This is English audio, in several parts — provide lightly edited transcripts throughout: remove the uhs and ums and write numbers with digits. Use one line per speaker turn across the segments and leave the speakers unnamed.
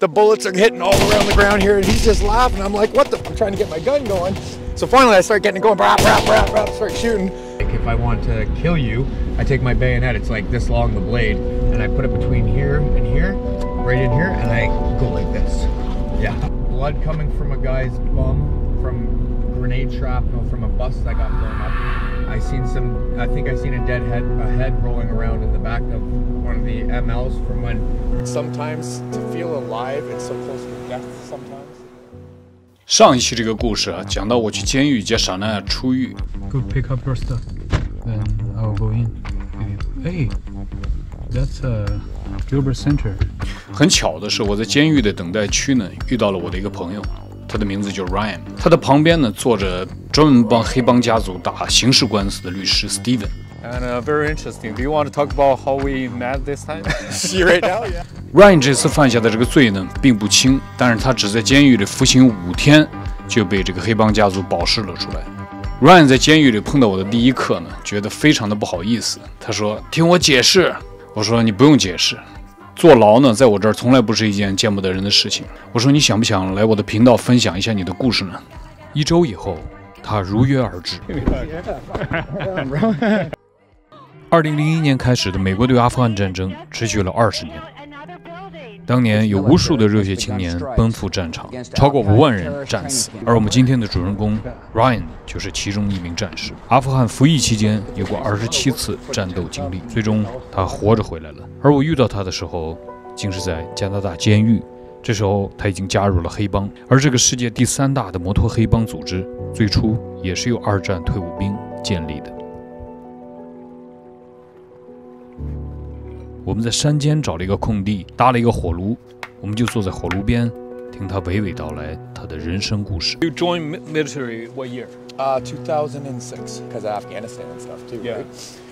The bullets are hitting all around the ground here, and he's just laughing. I'm like, what the? I'm trying to get my gun going. So finally, I start getting it going. Brap, brap, brap, brap, start shooting. Like if I want to kill you, I take my bayonet. It's like this long, the blade, and I put it between here and here, right in here, and I go like this. Yeah. Blood coming from a guy's bum from grenade shrapnel from a bus that got blown up. I think I seen a head rolling around in the back of one of the MLs from when. Sometimes to feel alive, it's so close to death. Sometimes.
上一期这个故事啊，讲到我去监狱接傻奈出狱。
Go pick up your stuff, then I'll go in. Hey, that's Gilbert Center.
很巧的是，我在监狱的等待区呢，遇到了我的一个朋友，他的名字就是 Ryan。他的旁边呢，坐着专门帮黑帮家族打刑事官司的律师 Steven。And
very interesting. Do you want to talk about how we met this time?
See right now, yeah.
Ryan 这次犯下的这个罪呢，并不轻，但是他只在监狱里服刑5天，就被这个黑帮家族保释了出来。Ryan 在监狱里碰到我的第一课呢，觉得非常的不好意思。他说：“听我解释。”我说：“你不用解释。坐牢呢，在我这儿从来不是一件见不得人的事情。”我说：“你想不想来我的频道分享一下你的故事呢？”1周以后，他如约而至。2001年开始的美国对阿富汗战争持续了20年。当年有无数的热血青年奔赴战场，超过5万人战死，而我们今天的主人公 Ryan 就是其中一名战士。阿富汗服役期间有过27次战斗经历，最终他活着回来了。而我遇到他的时候，竟是在加拿大监狱。这时候他已经加入了黑帮，而这个世界第3大的摩托黑帮组织，最初也是由2战退伍兵建立的。我们在山间找了一个空地，搭了一个火炉，我们就坐在火炉边，听他娓娓道来他的人生故事。
You joined military what year?
2006, because of Afghanistan and stuff too. Yeah. Right?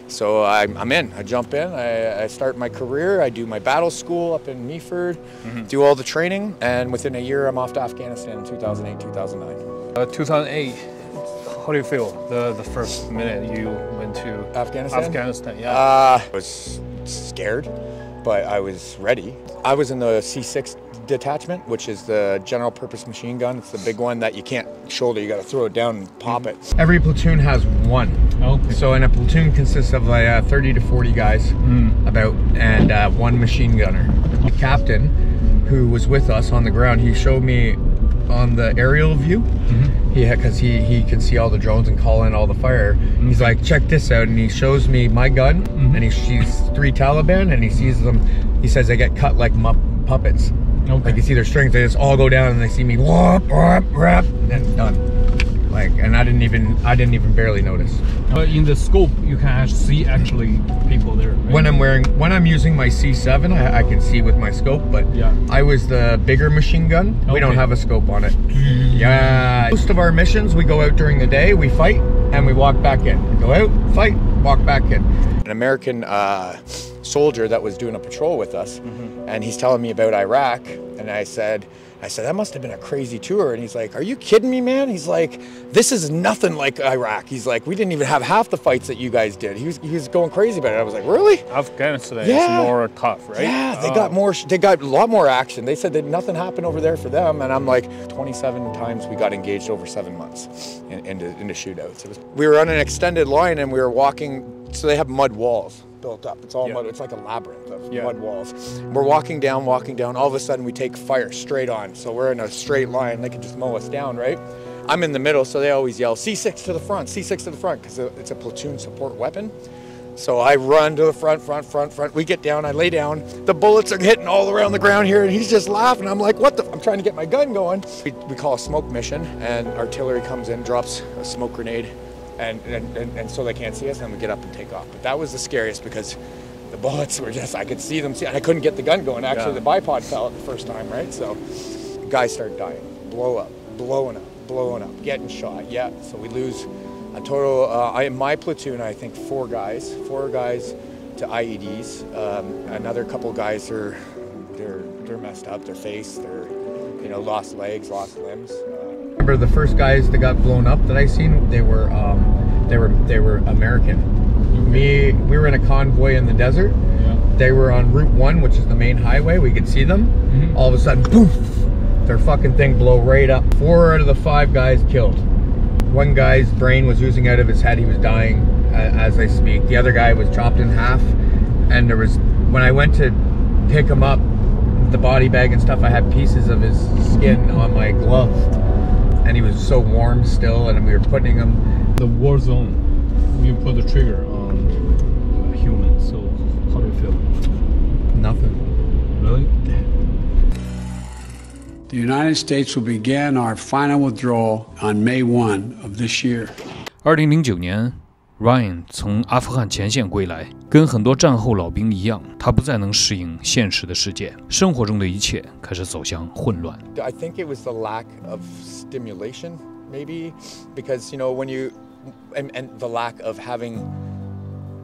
So I'm in. I jump in. I start my career. I do my battle school up in Meaford, do all the training, and within a year, I'm off to Afghanistan in 2008, 2009.
2008. How do you feel the first minute you went to
Afghanistan?
Afghanistan, yeah.
I was scared, but I was ready. I was in the C6 detachment, which is the general purpose machine gun. It's the big one that you can't shoulder. You got to throw it down and pop it. Every platoon has one.
Okay.
So in a platoon consists of like 30 to 40 guys and one machine gunner. The captain who was with us on the ground, he showed me on the aerial view, because he can see all the drones and call in all the fire. He's like, check this out, and he shows me my gun, and he sees 3 Taliban, and he sees them. He says they get cut like puppets. Okay. Like you see their strings, they just all go down, and they see me whoop, whoop, whoop, and done. Like, and I didn't even barely notice.
But in the scope, you can see actually people there. Right?
When I'm using my C7, I can see with my scope. But yeah. I was the bigger machine gun. Okay. We don't have a scope on it. Yeah. Most of our missions, we go out during the day, we fight, and we walk back in. We go out, fight, walk back in. An American soldier that was doing a patrol with us, and he's telling me about Iraq, and I said, that must have been a crazy tour. And he's like, are you kidding me, man? He's like, this is nothing like Iraq. He's like, we didn't even have half the fights that you guys did. He was going crazy about it. I was like, really?
Afghanistan is more tough, right?
Yeah, they got a lot more action. They said that nothing happened over there for them. And I'm like, 27 times we got engaged over 7 months into shootouts. We were on an extended line and we were walking, so they have mud walls built up. It's all mud. It's like a labyrinth of mud walls. We're walking down. All of a sudden we take fire straight on. So we're in a straight line. They can just mow us down, right? I'm in the middle, so they always yell, C6 to the front, C6 to the front, because it's a platoon support weapon. So I run to the front. We get down, I lay down. The bullets are hitting all around the ground here, and he's just laughing. I'm like, what the? I'm trying to get my gun going. We call a smoke mission, and artillery comes in, drops a smoke grenade, and so they can't see us, and we get up and take off. But that was the scariest because the bullets were just, I could see them, and I couldn't get the gun going. Actually, the bipod fell at the first time, right? So guys start dying, blowing up, getting shot. Yeah, so we lose a total, in my platoon, I think 4 guys to IEDs. Another couple guys they're messed up, their face, they're lost legs, lost limbs. Remember the first guys that got blown up that I seen, they were American. We were in a convoy in the desert.
Yeah.
They were on Route 1, which is the main highway. We could see them. All of a sudden, boom! Their fucking thing blow right up. 4 out of the 5 guys killed. One guy's brain was oozing out of his head. He was dying as I speak. The other guy was chopped in half. And there was, when I went to pick him up, the body bag and stuff, I had pieces of his skin on my glove. And he was so warm still, and we were putting him.
The war zone, you put the trigger on a human, so how do you feel?
Nothing.
Really?
The United States will begin our final withdrawal on May 1 of this year.
2009年 Ryan 从阿富汗前线归来，跟很多战后老兵一样，他不再能适应现实的世界，生活中的一切开始走向混乱。
I think it was the lack of stimulation, maybe, because when you and the lack of having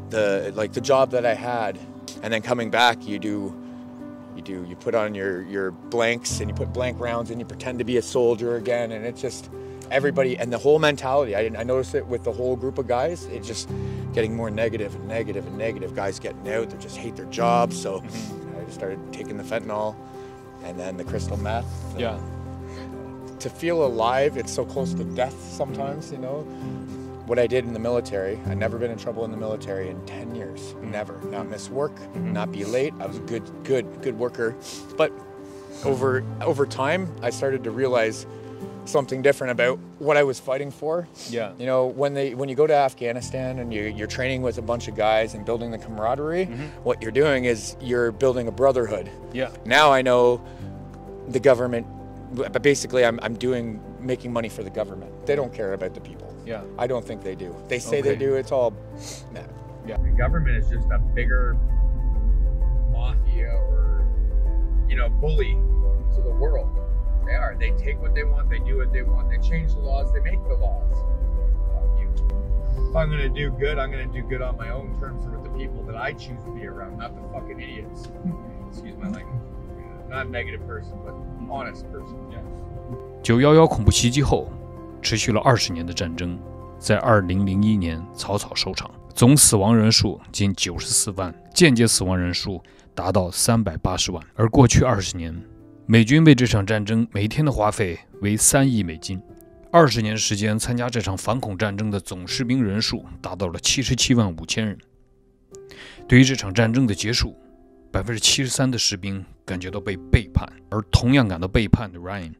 the job that I had, and then coming back, you put on your blanks and you put blank rounds and you pretend to be a soldier again, and it's just. Everybody and the whole mentality, I noticed it with the whole group of guys, it's just getting more negative and negative and negative. Guys getting out, they just hate their jobs. So I just started taking the fentanyl and then the crystal meth.
Yeah.
To feel alive, it's so close to death sometimes, What I did in the military, I'd never been in trouble in the military in 10 years. Never. Not miss work, not be late. I was a good worker. But over time, I started to realize something different about what I was fighting for.
Yeah.
When you go to Afghanistan and you're training with a bunch of guys and building the camaraderie, what you're doing is you're building a brotherhood.
Yeah.
Now I know the government, but basically I'm making money for the government. They don't care about the people.
Yeah.
I don't think they do. They say they do. It's all. Nah.
Yeah.
The government is just a bigger mafia or bully to the world. They are. They take what they want. They do what they want. They change the laws. They make the laws. Fuck you. If I'm going to do good, I'm going to do good on my own terms or with the people that I choose to be around, not the fucking idiots. Excuse my language. Not a negative person, but honest person. Yeah.
911恐怖袭击后，持续了20年的战争，在2001年草草收场，总死亡人数近94万，间接死亡人数达到380万。而过去20年，美军为这场战争每天的花费为3亿美金，20年时间参加这场反恐战争的总士兵人数达到了77万5千人。对于这场战争的结束，73%的士兵感觉到被背叛，而同样感到背叛的 Ryan，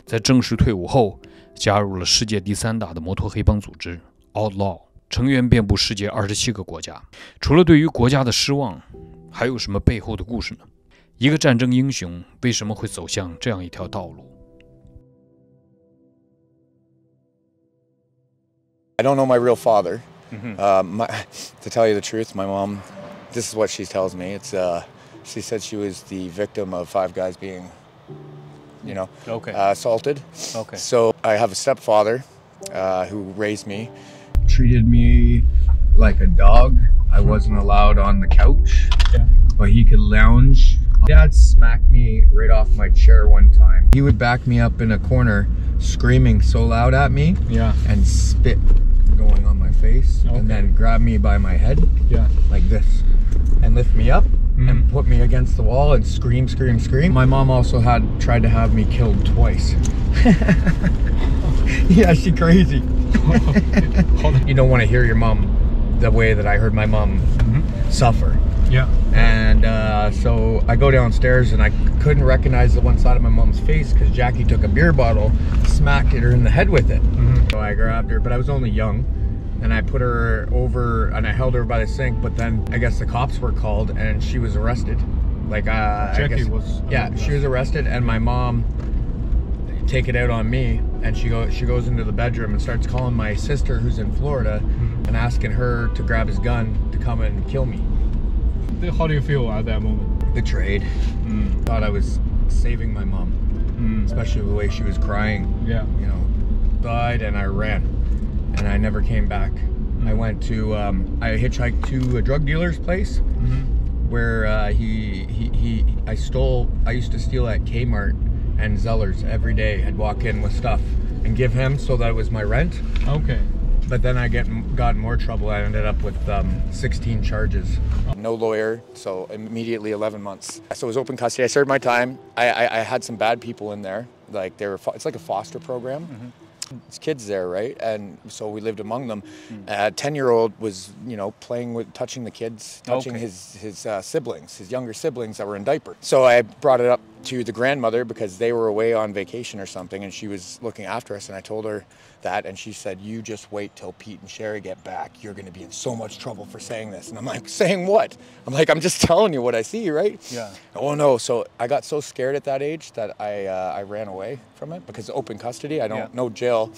在正式退伍后加入了世界第3大的摩托黑帮组织 Outlaw， 成员遍布世界27个国家。除了对于国家的失望，还有什么背后的故事呢？一个战争英雄为什么会走向这样一条道路？
I don't know my real father. To tell you the truth, my mom, this is what she tells me. It's she said she was the victim of 5 guys being, assaulted.
Okay.
So I have a stepfather who raised me, treated me like a dog. I wasn't allowed on the couch, but he could lounge. Dad smacked me right off my chair one time. He would back me up in a corner, screaming so loud at me, and spit going on my face, and then grab me by my head, like this, and lift me up and put me against the wall and scream, scream, scream. My mom also tried to have me killed twice. Yeah, she crazy. You don't want to hear your mom the way that I heard my mom suffer.
Yeah.
And so I go downstairs and I couldn't recognize the one side of my mom's face because Jackie took a beer bottle, smacked her in the head with it. So I grabbed her, but I was only young. And I put her over and I held her by the sink, but then I guess the cops were called and she was arrested.
Jackie was
she was arrested, and my mom take it out on me, and she goes into the bedroom and starts calling my sister who's in Florida and asking her to grab his gun to come and kill me.
How do you feel at that moment?
Betrayed. Thought I was saving my mom, especially the way she was crying.
Yeah.
Died, and I ran, and I never came back. I went to I hitchhiked to a drug dealer's place where I used to steal at Kmart and Zeller's every day. I'd walk in with stuff and give him so that it was my rent.
Okay.
But then I got in more trouble. I ended up with 16 charges. No lawyer, so immediately 11 months. So it was open custody. I served my time. I had some bad people in there. Like it's like a foster program. It's kids there, right? And so we lived among them. 10-year-old was, playing with, touching the kids, touching his siblings, his younger siblings that were in diapers. So I brought it up to the grandmother because they were away on vacation or something, and she was looking after us. And I told her that, and she said, "You just wait till Pete and Sherry get back. You're going to be in so much trouble for saying this." And I'm like, "Saying what?" I'm like, "I'm just telling you what I see, right?"
Yeah.
Oh no! So I got so scared at that age that I ran away from it because open custody. No jail.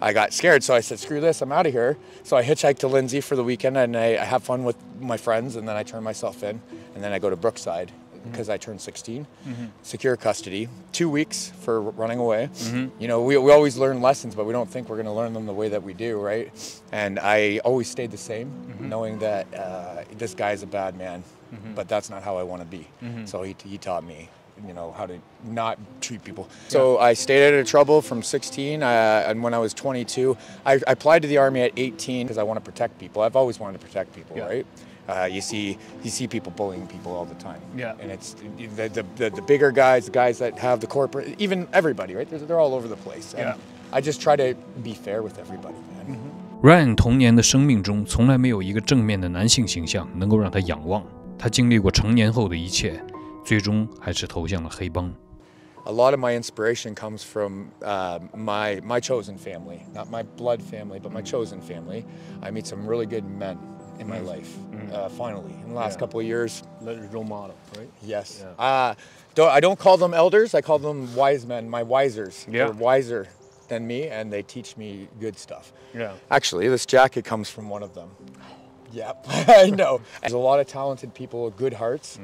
I got scared, so I said, "Screw this! I'm out of here." So I hitchhiked to Lindsay for the weekend, and I have fun with my friends, and then I turn myself in, and then I go to Brookside because I turned 16. Secure custody, 2 weeks for running away. We always learn lessons, but we don't think we're going to learn them the way that we do, right? And I always stayed the same, knowing that this guy's a bad man, but that's not how I want to be. So he taught me, how to not treat people. So I stayed out of trouble from 16, and when I was 22, I applied to the Army at 18 because I want to protect people. I've always wanted to protect people, right? You see people bullying people all the time. Yeah. And it's the bigger guys, the guys that have the corporate, even everybody, right? They're all over the place. And I just try to be fair with everybody, man.
Ryan 童年的生命中从来没有一个正面的男性形象能够让他仰望。他经历过成年后的一切，最终还是投向了黑帮。
A lot of my inspiration comes from my chosen family, not my blood family, but my chosen family. I meet some really good men in my life, finally, in the last couple of years.
Role model, right?
Yes. I don't call them elders, I call them wise men, my wisers. They're wiser than me, and they teach me good stuff.
Yeah.
Actually, this jacket comes from one of them. Yeah, I know. There's a lot of talented people with good hearts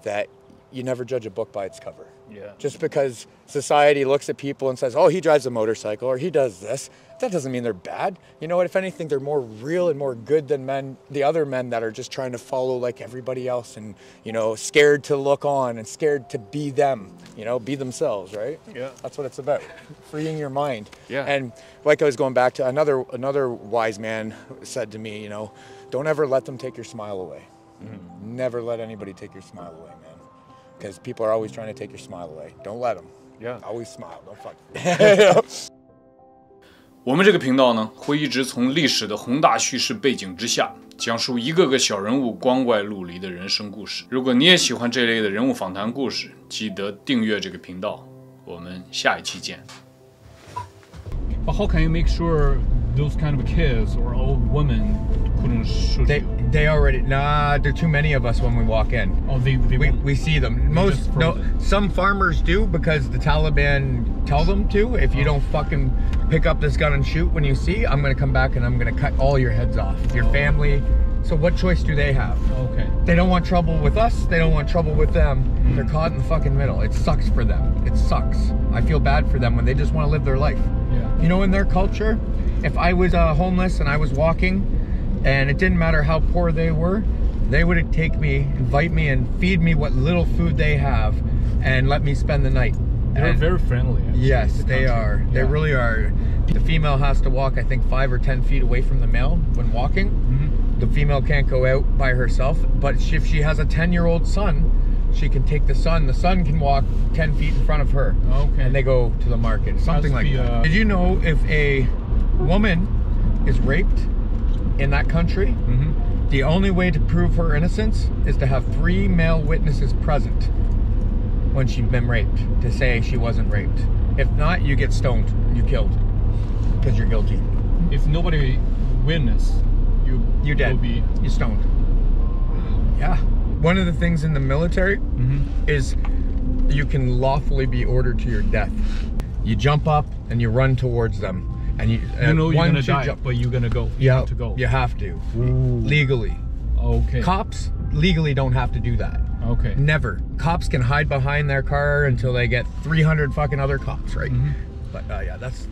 that you never judge a book by its cover.
Yeah.
Just because society looks at people and says, "Oh, he drives a motorcycle," or "He does this," that doesn't mean they're bad. You know what? If anything, they're more real and more good than the other men that are just trying to follow like everybody else and, scared to look on and scared to be them, be themselves, right?
Yeah.
That's what it's about. Freeing your mind.
Yeah.
And like I was going back to another wise man said to me, don't ever let them take your smile away. Never let anybody take your smile away, man. Because people are always trying to take your smile away. Don't let them.
Yeah.
Always smile. Don't fuck.
我们这个频道呢，会一直从历史的宏大叙事背景之下，讲述一个个小人物光怪陆离的人生故事。如果你也喜欢这类的人物访谈故事，记得订阅这个频道。我们下一期见。
But how can you make sure those kind of kids or old women couldn't shoot you?
They already there are too many of us when we walk in.
Oh,
we see them. Some farmers do because the Taliban tell them to. If you don't fucking pick up this gun and shoot when you see, I'm gonna come back and I'm gonna cut all your heads off. Your family. So what choice do they have?
Okay.
They don't want trouble with us. They don't want trouble with them. They're caught in the fucking middle. It sucks for them. It sucks. I feel bad for them when they just want to live their life.
Yeah.
In their culture, if I was homeless and I was walking, and it didn't matter how poor they were, they would take me, invite me, and feed me what little food they have, and let me spend the night.
They're very friendly.
Yes, they are. They really are. The female has to walk, I think, 5 or 10 feet away from the male when walking. The female can't go out by herself, but if she has a 10-year-old son, she can take the son. The son can walk 10 feet in front of her.
Okay.
And they go to the market. Something like that. Did you know if a woman is raped in that country, the only way to prove her innocence is to have 3 male witnesses present when she's been raped to say she wasn't raped. If not, you get stoned. You killed because you're guilty.
If nobody witness,
you're dead. You're stoned. Yeah. One of the things in the military is you can lawfully be ordered to your death. You jump up and you run towards them. And you're gonna die, but you're gonna go. You have to go. You have to. Legally.
Okay.
Cops legally don't have to do that.
Okay.
Never. Cops can hide behind their car until they get 300 fucking other cops, right? But yeah, that's...